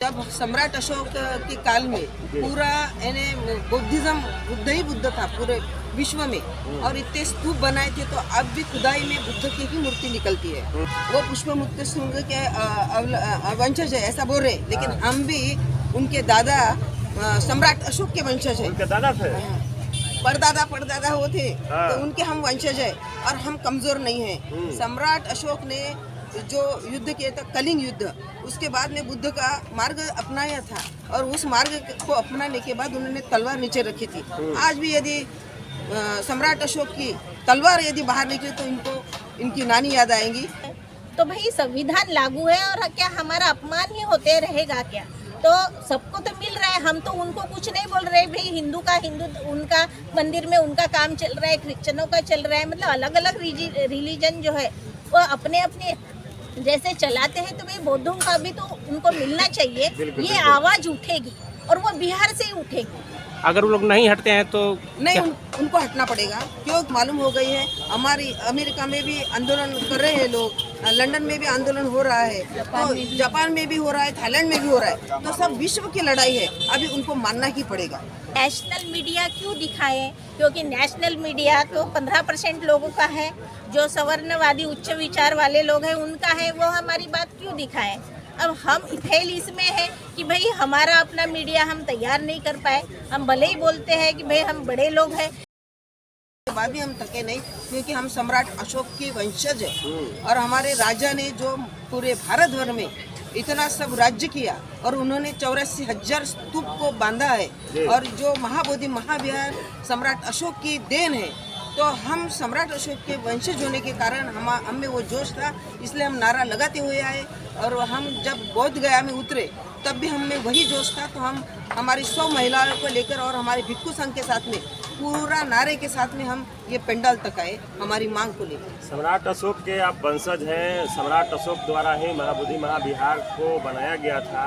जब सम्राट अशोक के काल में पूरा यानी बुद्धिज्म बुद्ध ही बुद्ध था पूरे विश्व में, और इतने स्तूप बनाए थे, तो अब भी खुदाई में बुद्ध की ही मूर्ति निकलती है। वो पुष्पमुक्त शुंग के वंशज है ऐसा बोल रहे, लेकिन हम भी उनके दादा सम्राट अशोक के वंशज है। उनके दादा थे, परदादा वो थे, तो उनके हम वंशज है और हम कमजोर नहीं है। सम्राट अशोक ने जो युद्ध किया था, कलिंग युद्ध, उसके बाद में बुद्ध का मार्ग अपनाया था, और उस मार्ग को अपनाने के बाद उन्होंने तलवार नीचे रखी थी। आज भी यदि सम्राट अशोक की तलवार यदि बाहर निकले तो इनको इनकी नानी याद आएंगी। तो भाई संविधान लागू है और क्या हमारा अपमान ही होते रहेगा क्या? तो सबको तो मिल रहा है, हम तो उनको कुछ नहीं बोल रहे। भाई हिंदू का हिंदू, उनका मंदिर में उनका काम चल रहा है, क्रिश्चियनों का चल रहा है, मतलब अलग अलग रिलीजन जो है वो अपने अपने जैसे चलाते हैं। तो भाई बौद्धों का भी तो उनको मिलना चाहिए। ये आवाज उठेगी और वो बिहार से ही उठेगी। अगर वो लोग नहीं हटते हैं तो नहीं, उनको हटना पड़ेगा। क्यों मालूम हो गई है, हमारी अमेरिका में भी आंदोलन कर रहे हैं लोग, लंदन में भी आंदोलन हो रहा है, तो जापान में भी हो रहा है, थाईलैंड में भी हो रहा है। तो सब विश्व की लड़ाई है, अभी उनको मानना ही पड़ेगा। नेशनल मीडिया क्यों दिखाए? क्योंकि नेशनल मीडिया तो 15% लोगों का है, जो सवर्णवादी उच्च विचार वाले लोग हैं उनका है। वो हमारी बात क्यों दिखाएं? अब हम फेल इसमें है कि भाई हमारा अपना मीडिया हम तैयार नहीं कर पाए। हम भले ही बोलते हैं कि भाई हम बड़े लोग हैं, बाद भी हम थके नहीं, क्योंकि हम सम्राट अशोक के वंशज है, और हमारे राजा ने जो पूरे भारत भर में इतना सब राज्य किया, और उन्होंने 84,000 स्तूप को बांधा है, और जो महाबोधि महाविहार सम्राट अशोक की देन है। तो हम सम्राट अशोक के वंशज होने के कारण हम में वो जोश था, इसलिए हम नारा लगाते हुए आए। और हम जब बोध गया में उतरे तब भी हम में वही जोश था। तो हम हमारी 100 महिलाओं को लेकर और हमारे भिक्षु संघ के साथ में पूरा नारे के साथ में हम ये पंडाल तक आए हमारी मांग को लेकर। सम्राट अशोक के आप वंशज हैं। सम्राट अशोक द्वारा ही महाबोधि महाविहार को बनाया गया था,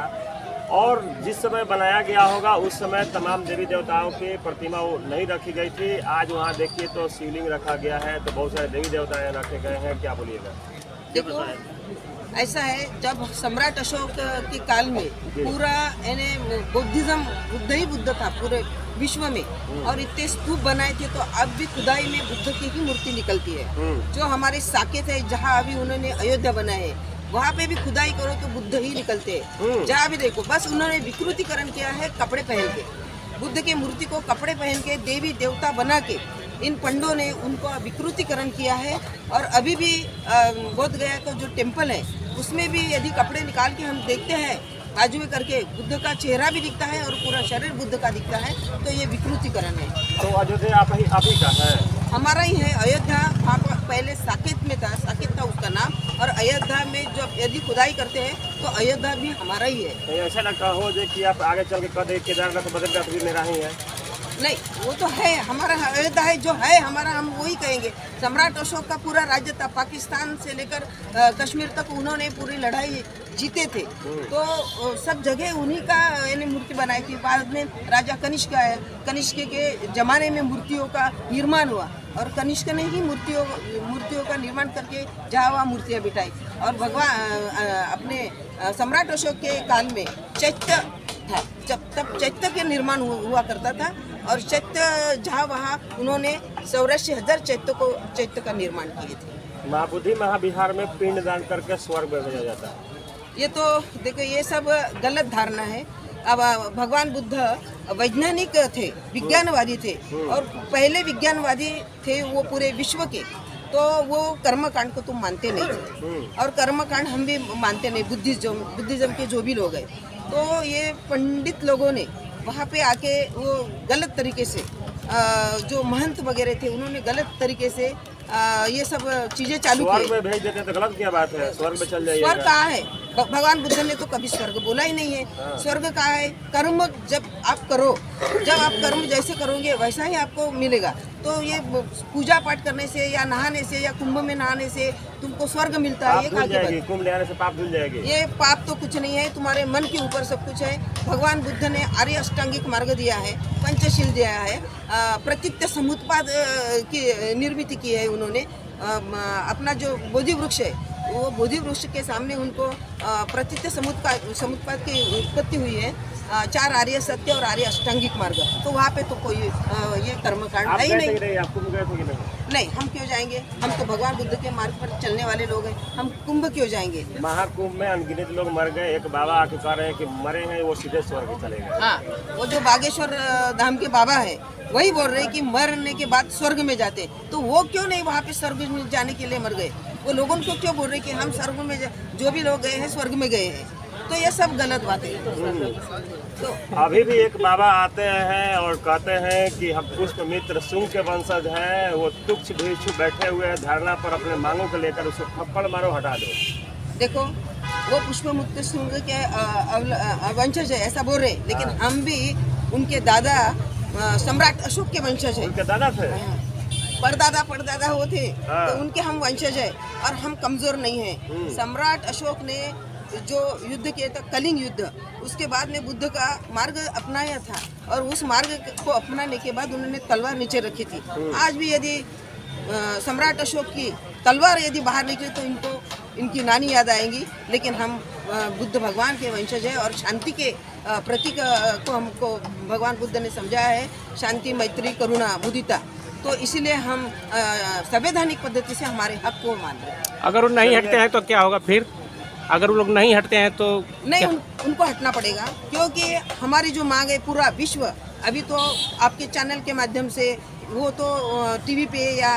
और जिस समय बनाया गया होगा उस समय तमाम देवी देवताओं की प्रतिमा नहीं रखी गई थी। आज वहाँ देखिए तो शिवलिंग रखा गया है, तो बहुत सारे देवी देवता रखे गए हैं। क्या बोलिएगा? देखो, ऐसा है, जब सम्राट अशोक के काल में पूरा यानी बुद्धिज्म बुद्ध ही बुद्ध था पूरे विश्व में, और इतने स्तूप बनाए थे, तो अब भी खुदाई में बुद्ध की ही मूर्ति निकलती है। जो हमारे साकेत है, जहाँ अभी उन्होंने अयोध्या बनाए है, वहाँ पे भी खुदाई करो तो बुद्ध ही निकलते हैं। जहाँ भी देखो, बस उन्होंने विकृतिकरण किया है कपड़े पहन के, बुद्ध के मूर्ति को कपड़े पहन के देवी देवता बना के इन पंडों ने उनको विकृतिकरण किया है। और अभी भी बोध गया का जो टेम्पल है उसमें भी यदि कपड़े निकाल के हम देखते हैं बाजू में करके, बुद्ध का चेहरा भी दिखता है और पूरा शरीर बुद्ध का दिखता है, तो ये विकृतिकरण है। तो अयोध्या आप ही का है? हमारा ही है अयोध्या। वहाँ पहले साकेत में था, साकेत था उसका नाम, और अयोध्या में जब यदि खुदाई करते हैं तो अयोध्या भी हमारा ही है। तो ऐसा लगता हो जो कि आप आगे चल के कह दे केदारनाथ बद्रीनाथ भी मेरा ही है? नहीं, वो तो है हमारा, अयोध्या है जो है हमारा, हम वही कहेंगे। सम्राट अशोक का पूरा राज्य था, पाकिस्तान से लेकर कश्मीर तक उन्होंने पूरी लड़ाई जीते थे, तो सब जगह उन्हीं का यानी मूर्ति बनाई थी। बाद में राजा कनिष्क आया, कनिष्क के जमाने में मूर्तियों का निर्माण हुआ, और कनिष्क ने ही मूर्तियों का निर्माण करके जहाँ वहाँ मूर्तियाँ बिठाई। और भगवान अपने सम्राट अशोक के काल में चैत्य था, तब चैत्य के निर्माण हुआ करता था, और चैत्य जहाँ वहाँ उन्होंने 84,000 चैत्य का निर्माण किए थे। महाबोधि महाविहार में पिंडदान करके स्वर्ग में भेजा जाता है। ये तो देखो, ये सब गलत धारणा है। अब भगवान बुद्ध वैज्ञानिक थे, विज्ञानवादी थे, और पहले विज्ञानवादी थे वो पूरे विश्व के। तो वो कर्मकांड को तुम मानते नहीं, और कर्मकांड हम भी मानते नहीं, बुद्धिज्म के जो भी लोग हैं। तो ये पंडित लोगों ने वहाँ पे आके वो गलत तरीके से जो महंत वगैरह थे उन्होंने गलत तरीके से ये सब चीजें चालू की। स्वर्ग में भेज देते हैं तो गलत क्या बात है? स्वर्ग में चल जाइए। स्वर्ग कहाँ है? भगवान बुद्ध ने तो कभी स्वर्ग बोला ही नहीं है। स्वर्ग कहाँ है? कर्म जब आप करो, जब आप कर्म जैसे करोगे वैसा ही आपको मिलेगा। तो ये पूजा पाठ करने से या नहाने से या कुंभ में नहाने से तुमको स्वर्ग मिलता है? ये कुंभ ले आने से पाप धुल जाएगी? ये पाप तो कुछ नहीं है, तुम्हारे मन के ऊपर सब कुछ है। भगवान बुद्ध ने आर्य अष्टांगिक मार्ग दिया है, पंचशील दिया है, प्रतीत्य समुत्पाद की निर्मित की है उन्होंने। अपना जो बोधि वृक्ष है वो बोधि वृक्ष के सामने उनको प्रतीत समुत्पाद की उत्पत्ति हुई है, 4 आर्य सत्य और आर्य अष्टांगिक मार्ग। तो वहाँ पे तो कोई ये कर्मकांड आप है ही गए थे नहीं। कि नहीं? आप कुंभ गए थे कि नहीं? नहीं, हम क्यों जाएंगे? हम तो भगवान बुद्ध के मार्ग पर चलने वाले लोग हैं, हम कुंभ क्यों जाएंगे? महाकुंभ में अनगिनत लोग मर गए। एक बाबा आके कह रहे हैं कि मरे हैं वो सीधे स्वर्ग चले गए। हाँ, वो जो बागेश्वर धाम के बाबा है वही बोल रहे हैं कि मरने के बाद स्वर्ग में जाते, तो वो क्यों नहीं वहाँ पे स्वर्ग में जाने के लिए मर गए? वो लोगों को क्यों बोल रहे हैं कि हम स्वर्ग में जो भी लोग गए हैं स्वर्ग में गए हैं? तो ये सब गलत बात है। तो अभी भी एक बाबा आते हैं और कहते हैं कि हम पुष्पमित्र शुंग के वंशज हैं। वो तुक्ष भिक्षु बैठे हुए हैं धरना पर अपने मांगों को लेकर, उसको थप्पड़ मारो, हटा दो। देखो, वो पुष्पमुक्त शुंग के वंशज है ऐसा बोल रहे, लेकिन हम भी उनके दादा सम्राट अशोक के वंशज है। उनके दादा थे, परदादा वो थे, हाँ। तो उनके हम वंशज है और हम कमजोर नहीं हैं। सम्राट अशोक ने जो युद्ध किया था, कलिंग युद्ध, उसके बाद में बुद्ध का मार्ग अपनाया था और उस मार्ग को अपनाने के बाद उन्होंने तलवार नीचे रखी थी। आज भी यदि सम्राट अशोक की तलवार यदि बाहर निकले तो इनको इनकी नानी याद आएंगी, लेकिन हम बुद्ध भगवान के वंशज है और शांति के प्रतीक को हमको भगवान बुद्ध ने समझाया है, शांति, मैत्री, करुणा, मुदिता। तो इसीलिए हम संवैधानिक पद्धति से हमारे हक को मान रहे हैं। अगर वो नहीं हटते हैं तो क्या होगा फिर? अगर वो लोग नहीं हटते हैं तो नहीं, उनको हटना पड़ेगा, क्योंकि हमारी जो मांग है पूरा विश्व, अभी तो आपके चैनल के माध्यम से, वो तो टीवी पे या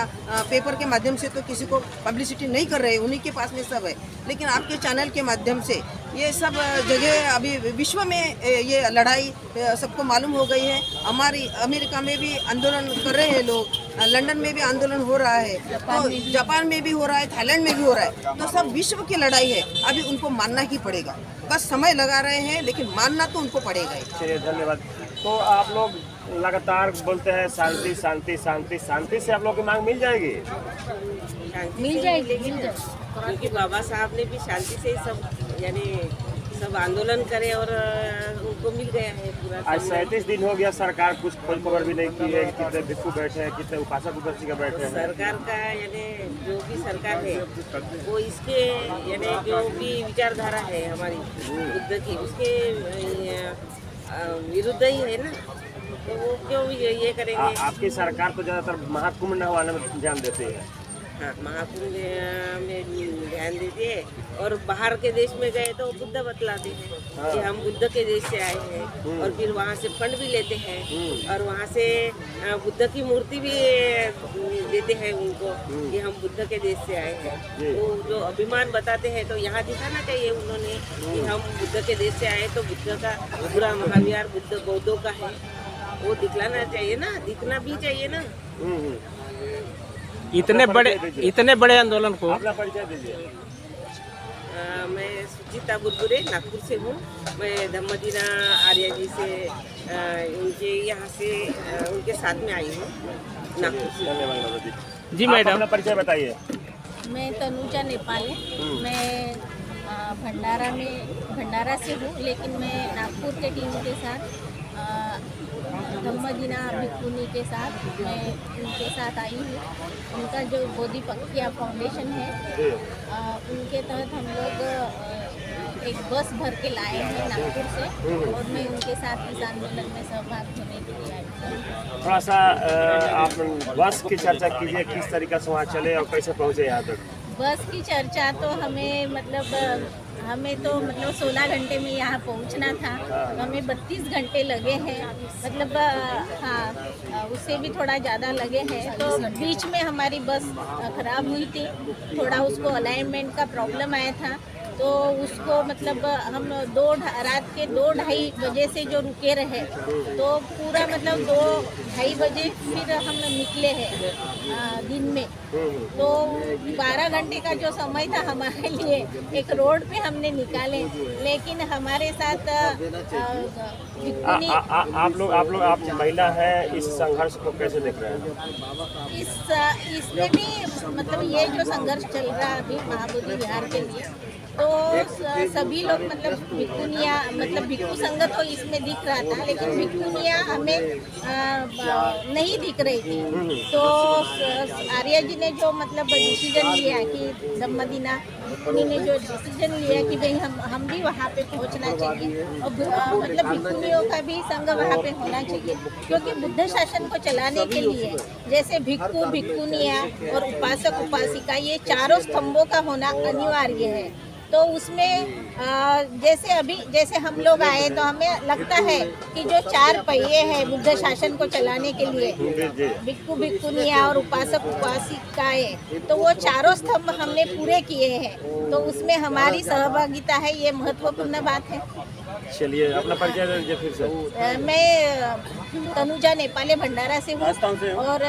पेपर के माध्यम से तो किसी को पब्लिसिटी नहीं कर रहे, उन्हीं के पास में सब है, लेकिन आपके चैनल के माध्यम से ये सब जगह अभी विश्व में ये लड़ाई सबको मालूम हो गई है। हमारी अमेरिका में भी आंदोलन कर रहे हैं लोग, लंदन में भी आंदोलन हो रहा है, तो जापान में भी हो रहा है, थाईलैंड में भी हो रहा है, तो सब विश्व की लड़ाई है। अभी उनको मानना ही पड़ेगा, बस समय लगा रहे हैं, लेकिन मानना तो उनको पड़ेगा ही। चलिए, धन्यवाद। तो आप लोग लगातार बोलते हैं शांति शांति शांति, शांति से आप लोग की मांग मिल जाएगी? मिल जाएगी, मिल जाएगी। क्योंकि बाबा साहब ने भी शांति से सब यानी सब आंदोलन करे और उनको मिल गया है पूरा। आज 37 दिन हो गया, सरकार कुछ खोज खबर भी नहीं की है कि कितने भिक्षु बैठे हैं, कितने उपासक उपासिका बैठे हैं। सरकार का यानी जो भी सरकार है वो इसके यानी जो भी विचारधारा है हमारी बुद्ध की, उसके विरुद्ध ही है ना, तो वो क्यों ये करेंगे? आपकी सरकार तो ज़्यादातर महाकुंभ नहवाने में ध्यान देती है। हाँ, महाकुंभ में ध्यान देती है और बाहर के देश में गए तो बुद्ध बतलाते हैं कि हम बुद्ध के देश से आए हैं, और फिर वहाँ से फंड भी लेते हैं और वहाँ से बुद्ध की मूर्ति भी देते हैं उनको कि हम बुद्ध के देश से आए हैं। तो जो अभिमान बताते हैं, तो यहाँ दिखाना चाहिए उन्होंने कि हम बुद्ध के देश से आए, तो बुद्ध का पूरा महाविहार बुद्ध बौद्धों का है, वो दिखलाना चाहिए ना, दिखना भी चाहिए ना। इतने बड़े आंदोलन को अपना परिचय दीजिए। मैं सुचिता बुरबुरे नागपुर से हूँ। मैं धम्मदीना आर्य जी से उनके यहाँ से उनके साथ में आई हूँ नागपुर से। धन्यवाद बाबा जी। जी आप मैडम, अपना परिचय बताइए। मैं तनुजा नेपाल है। मैं भंडारा से हूँ, लेकिन मैं नागपुर के टीम के साथ धम्मदीना भिक्षुनी के साथ मैं उनके साथ आई हूँ। उनका जो बोधि पक्षिया फाउंडेशन है, उनके तहत हम लोग एक बस भर के लाए हैं नागपुर से, और मैं उनके साथ इस आंदोलन में सहभागी होने के लिए आई हूँ। थोड़ा सा आप बस की चर्चा कीजिए, किस तरीके से वहाँ चले और कैसे पहुँचे यहाँ तक? बस की चर्चा तो हमें तो 16 घंटे में यहाँ पहुँचना था, तो हमें 32 घंटे लगे हैं, हाँ, उससे भी थोड़ा ज़्यादा लगे हैं। तो बीच में हमारी बस ख़राब हुई थी, थोड़ा उसको अलाइनमेंट का प्रॉब्लम आया था, तो उसको हम रात के 2-2:30 बजे से जो रुके रहे, तो पूरा 2-2:30 बजे फिर हम निकले हैं दिन में, तो 12 घंटे का जो समय था हमारे लिए एक रोड पे हमने निकाले। लेकिन हमारे साथ आप महिला हैं, इस संघर्ष को कैसे देख रहे हैं? इसमें भी ये जो संघर्ष चल रहा है अभी महाबोधि विहार के लिए, तो सभी लोग भिक्षुनिया भिक्षु संघ तो इसमें दिख रहा था, लेकिन भिक्षुनिया हमें नहीं दिख रही थी। तो आर्य जी ने जो डिसीजन लिया कि धम्मदीना कंपनी ने जो डिसीजन लिया कि भाई हम भी वहाँ पे पहुँचना चाहिए और मतलब भिक्षुनियों का भी संघ वहाँ पे होना चाहिए, क्योंकि बुद्ध शासन को चलाने के लिए जैसे भिक्षु भिक्षुनिया और उपासक उपासिका ये चारों स्तंभों का होना अनिवार्य है। तो उसमें जैसे हम लोग आए तो हमें लगता है कि जो 4 पहिए हैं बुद्ध शासन को चलाने के लिए, भिक्षु भिक्षुनिया और उपासक उपासिकाएं, तो वो चारों स्तंभ हमने पूरे किए हैं, तो उसमें हमारी सहभागिता है, ये महत्वपूर्ण बात है। चलिए अपना परिचय दे दीजिए फिर से। मैं तनुजा नेपाले भंडारा से हूँ और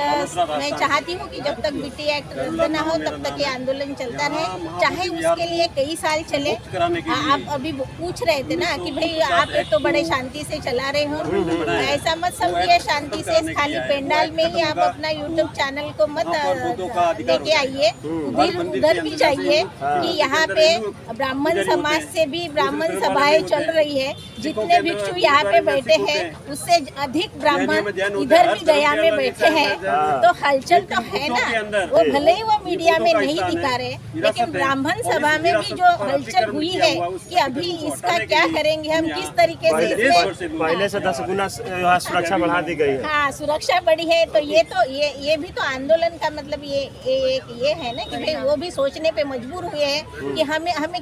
मैं चाहती हूँ कि जब तक बीटी एक्ट रद्द न हो तब तक ये आंदोलन चलता रहे, चाहे उसके लिए कई साल चले। आप अभी पूछ रहे थे ना कि भाई आप एक तो बड़े शांति से चला रहे हो, ऐसा मत समझिए शांति से, खाली पेंडाल में ही आप अपना यूट्यूब चैनल को मत लेके आइए, उधर भी जाइए कि यहाँ पे ब्राह्मण समाज से भी ब्राह्मण सभाएं चल रही है, जितने भिक्षु यहाँ पे बैठे हैं उससे अधिक ब्राह्मण इधर भी गया में बैठे हैं, तो हलचल तो है ना। वो भले ही वो मीडिया में नहीं दिखा रहे, लेकिन ब्राह्मण सभा में भी जो हलचल हुई है कि अभी इसका क्या करेंगे हम, किस तरीके से पहले से 10 गुना सुरक्षा बढ़ा दी गई है। हाँ, सुरक्षा बढ़ी है, तो ये भी तो आंदोलन का मतलब ये है ना कि भाई वो भी सोचने पे मजबूर हुए हैं कि हमें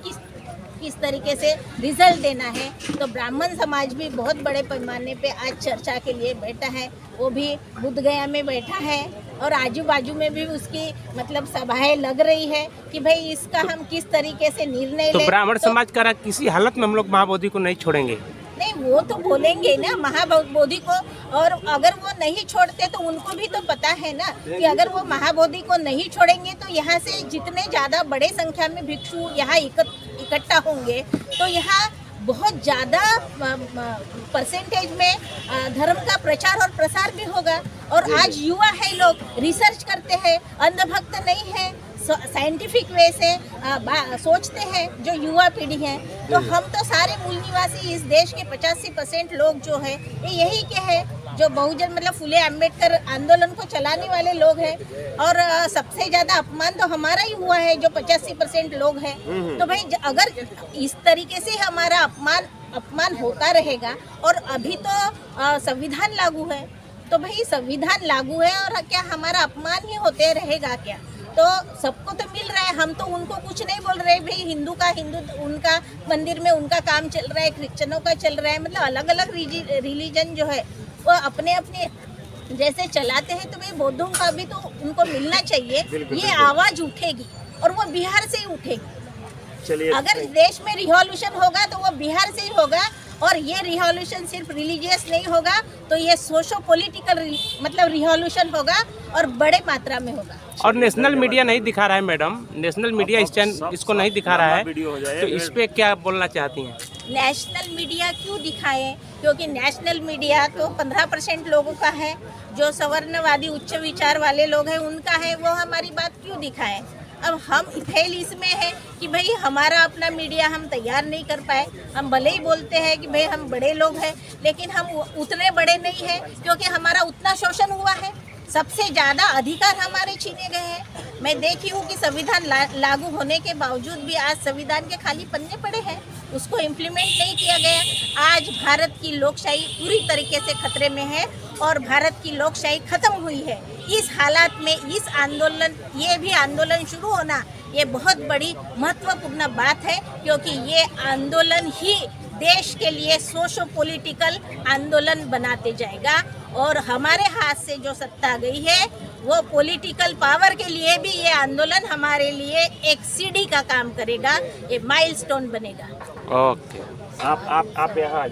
किस तरीके से रिजल्ट देना है। तो ब्राह्मण समाज भी बहुत बड़े पैमाने पे आज चर्चा के लिए बैठा है, वो भी बुद्ध गया में बैठा है और आजू बाजू में भी उसकी मतलब सभाएं लग रही है कि भाई इसका हम किस तरीके से निर्णय तो लें। ब्राह्मण समाज का किसी हालत में हम लोग महाबोधि को नहीं छोड़ेंगे। नहीं, वो तो बोलेंगे ना महाबोधि को, और अगर वो नहीं छोड़ते तो उनको भी तो पता है ना कि अगर वो महाबोधि को नहीं छोड़ेंगे तो यहाँ से जितने ज़्यादा बड़े संख्या में भिक्षु यहाँ इकट्ठा होंगे तो यहाँ बहुत ज़्यादा परसेंटेज में धर्म का प्रचार और प्रसार भी होगा। और आज युवा है, लोग रिसर्च करते हैं, अंधभक्त नहीं है, साइंटिफिक वे से सोचते हैं जो युवा पीढ़ी है। तो हम तो सारे मूल निवासी इस देश के 85% लोग जो है ये यही के हैं, जो बहुजन मतलब फुले अम्बेडकर आंदोलन को चलाने वाले लोग हैं। और सबसे ज़्यादा अपमान तो हमारा ही हुआ है जो 85% लोग हैं। तो भाई अगर इस तरीके से हमारा अपमान होता रहेगा, और अभी तो संविधान लागू है, तो भाई संविधान लागू है और क्या हमारा अपमान ही होते रहेगा क्या? तो सबको तो मिल रहा है, हम तो उनको कुछ नहीं बोल रहे भाई, हिंदू उनका मंदिर में उनका काम चल रहा है, क्रिश्चियनों का चल रहा है, मतलब अलग अलग रिलीजन जो है वो अपने अपने जैसे चलाते हैं, तो भाई बौद्धों का भी तो उनको मिलना चाहिए। ये आवाज़ उठेगी और वो बिहार से ही उठेगी। चलिए, अगर देश में रिवॉल्यूशन होगा तो वो बिहार से ही होगा, और ये रिवॉल्यूशन सिर्फ रिलीजियस नहीं होगा, तो ये सोशो पॉलिटिकल मतलब रिवॉल्यूशन होगा और बड़े मात्रा में होगा। और नेशनल मीडिया नहीं दिखा रहा है मैडम, नेशनल मीडिया इसको नहीं दिखा रहा है, तो इस पे क्या बोलना चाहती हैं? नेशनल मीडिया क्यों दिखाएं? क्योंकि नेशनल मीडिया तो 15% लोगों का है, जो सवर्णवादी उच्च विचार वाले लोग हैं उनका है, वो हमारी बात क्यों दिखाएं? अब हम फेल इसमें है कि भाई हमारा अपना मीडिया हम तैयार नहीं कर पाए। हम भले ही बोलते हैं कि भाई हम बड़े लोग हैं, लेकिन हम उतने बड़े नहीं हैं, क्योंकि हमारा उतना शोषण हुआ है, सबसे ज़्यादा अधिकार हमारे छीने गए हैं। मैं देखी हूँ कि संविधान लागू होने के बावजूद भी आज संविधान के खाली पन्ने पड़े हैं, उसको इम्प्लीमेंट नहीं किया गया। आज भारत की लोकशाही पूरी तरीके से खतरे में है और भारत की लोकशाही खत्म हुई है। इस हालात में ये भी आंदोलन शुरू होना ये बहुत बड़ी महत्वपूर्ण बात है, क्योंकि ये आंदोलन ही देश के लिए सोशो पॉलिटिकल आंदोलन बनाते जाएगा। और हमारे हाथ से जो सत्ता गई है वो पॉलिटिकल पावर के लिए भी ये आंदोलन हमारे लिए एक सीढ़ी का काम करेगा, ये माइलस्टोन बनेगा। ओके, आप यहाँ